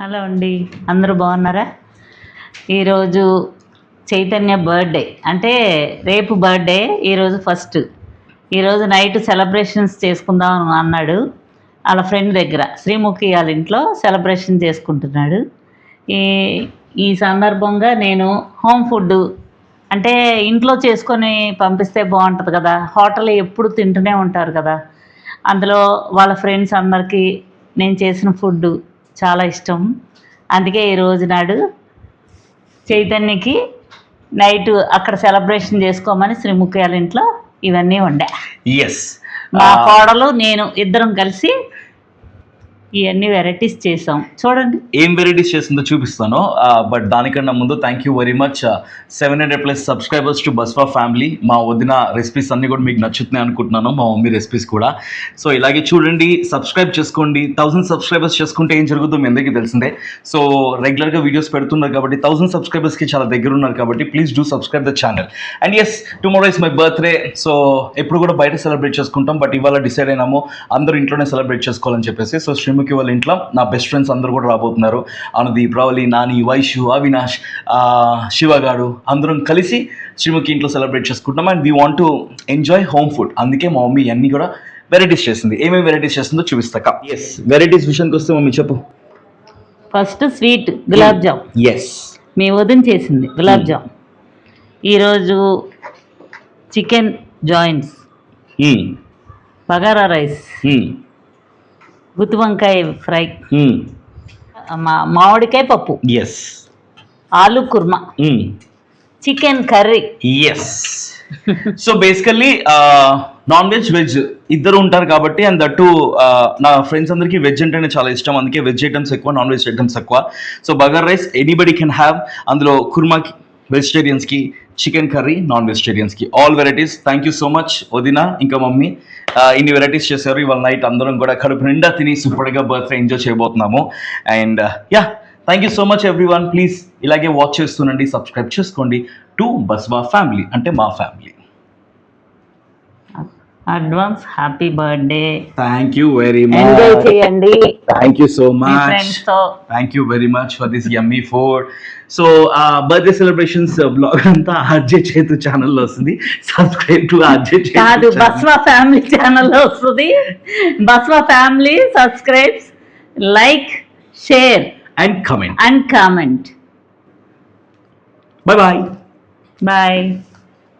Hello అండి, అందరూ బాగున్నారా? ఈరోజు చైతన్య బర్త్డే, అంటే రేపు బర్త్డే, ఈరోజు ఫస్ట్. ఈరోజు నైట్ సెలబ్రేషన్స్ చేసుకుందాం అన్నాడు వాళ్ళ ఫ్రెండ్ దగ్గర. శ్రీముఖి వాళ్ళ ఇంట్లో సెలబ్రేషన్ చేసుకుంటున్నాడు. ఈ ఈ సందర్భంగా నేను హోమ్ ఫుడ్, అంటే ఇంట్లో చేసుకొని పంపిస్తే బాగుంటుంది కదా, హోటల్ ఎప్పుడు తింటూనే ఉంటారు కదా. అందులో వాళ్ళ ఫ్రెండ్స్ అందరికీ నేను చేసిన ఫుడ్ చాలా ఇష్టం. అందుకే ఈరోజు నాడు చైతన్యకి నైట్ అక్కడ సెలబ్రేషన్ చేసుకోమని శ్రీముఖి వాళ్ళ ఇంట్లో ఇవన్నీ ఉండే. ఎస్, మా కోడలు నేను ఇద్దరం కలిసి ఇవన్నీ వెరైటీస్ చేసాం. చూడండి ఏం వెరైటీస్ చేసిందో చూపిస్తాను. బట్ దానికన్నా ముందు thank you very much 700+ subscribers to Baswa family. మా వదిన రెసిపీస్ అన్నీ కూడా మీకు నచ్చుతున్నాయి అనుకుంటున్నాను, మా మమ్మీ రెసిపీస్ కూడా. సో ఇలాగే చూడండి, సబ్స్క్రైబ్ చేసుకోండి. 1000 సబ్స్క్రైబర్స్ చేసుకుంటే ఏం జరుగుతుందో మీ అందరికీ తెలిసిందే. సో రెగ్యులర్గా వీడియోస్ పెడుతున్నారు కాబట్టి 1000 సబ్స్క్రైబర్స్కి చాలా దగ్గర ఉన్నారు కాబట్టి please do subscribe the channel. And yes, tomorrow is my birthday. So ఎప్పుడు కూడా బయట సెలబ్రేట్ చేసుకుంటాం, బట్ ఇవాళ డిసైడ్ అయినాము అందరూ ఇంట్లోనే సెలబ్రేట్ చేసుకోవాలని చెప్పేసి. సో శ్రీముఖి వాళ్ళ ఇంట్లో నా బెస్ట్ ఫ్రెండ్స్ అందరూ కూడా రాబోతున్నారు. అనుదీప్, ప్రవళి, నాని, వైషు, అవినాష్, శివగాడు అందరం కలిసి శ్రీముఖి ఇంట్లో సెలబ్రేట్ చేసుకుంటాం. And we want to enjoy home food. అందుకే మా మమ్మీ అన్నీ కూడా వెరైటీస్ చేసింది. ఏమేమి వెరైటీస్ చేస్తుందో చూపిస్తాక. ఎస్, వెరైటీస్ విషయానికి వస్తే మమ్మీ చెప్పు. First sweet gulab jam. Yes, మీ వదిన చేసింది గులాబ్ జామ్. ఈరోజు చికెన్ జాయింట్స్, బగారా రైస్, గుత్తి వంకాయ ఫ్రై, మామిడికాయ పప్పు, ఎస్, ఆలు కుర్మా, chicken curry. Yes. So basically non veg veg ఇద్దరు ఉంటారు కాబట్టి, అండ్ దట్టు నా ఫ్రెండ్స్ అందరికీ వెజ్ అంటేనే చాలా ఇష్టం. అందుకే వెజ్ ఐటమ్స్ ఎక్కువ, నాన్ వెజ్ ఐటమ్స్ ఎక్కువ. So bagara rice anybody can have. అందులో కుర్మాకి వెజిటేరియన్స్కి, చికెన్ కర్రీ నాన్ వెజిటేరియన్స్కి, all varieties. Thank you so much వదిన ఇంకా మమ్మీ, ఇన్ని వెరైటీస్ చేశారు. ఇవాళ నైట్ అందరం కూడా కడుపు నిండా తిని సూపర్గా బర్త్డే ఎంజాయ్ చేయబోతున్నాము. And ya, thank you so much everyone. Please ఇలాగే వాచ్ చేస్తుండండి, సబ్స్క్రైబ్ చేసుకోండి టు బస్వా ఫ్యామిలీ, అంటే మా family. Advance happy birthday. Thank you very much. Enjoy చేయండి. Thank you so much. Friends తో thank you very much for this yummy food. So birthday celebrations blog అంతా RJ చేతు ఛానల్లో వస్తుంది. సబ్స్క్రైబ్ టు ఆర్జే చేతు. కాదు, బస్వా ఫ్యామిలీ ఛానల్లో వస్తుంది. Baswa family subscribes, like, share and comment. And comment. Bye bye. Bye.